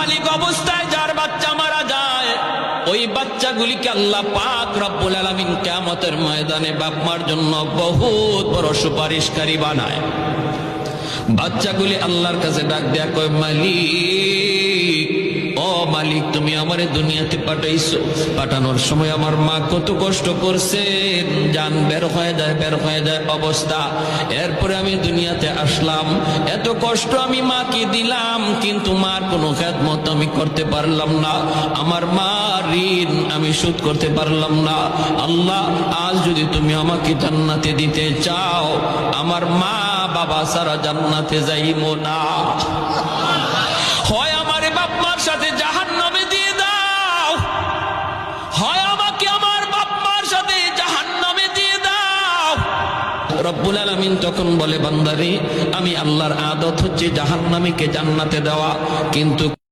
নাবালিগ অবস্থায় যার বাচ্চা মারা যায়, ওই বাচ্চাগুলিকে আল্লাহ পাক রব্বুল আলামিন কিয়ামতের ময়দানে বাপ মার জন্য বহুত বড় সুপারিশকারী বানায়। বাচ্চাগুলি আল্লাহর কাছে ডাক দেয়া কয়, মালিক, ও মালিক, তুমি আমারে দুনিয়াতে পাঠাইছো, পাঠানোর সময় আমার মা কত কষ্ট করছেন, জান বের হয়ে যায় অবস্থা, এরপরে আমি দুনিয়াতে আসলাম, এত কষ্ট আমি মাকে দিলাম, কিন্তু মার কোনো খেদমত আমি করতে পারলাম না, আমার মা ঋণ আমি শোধ করতে পারলাম না। আল্লাহ, আজ যদি তুমি আমাকে জান্নাতে দিতে চাও, আমার মা বাবা সারা জান্নাতে যাইবো না, হয় আমার বাপ মার সাথে জাহান্নামে দিয়ে দাও, হয় আমাকে আমার বাপ মার সাথে জাহান্নামে দিয়ে দাও। রব্বুল আলামিন তখন বলে, বান্দারে, আমি আল্লাহর আদত হচ্ছে জাহান্নামীকে জান্নাতে দেওয়া, কিন্তু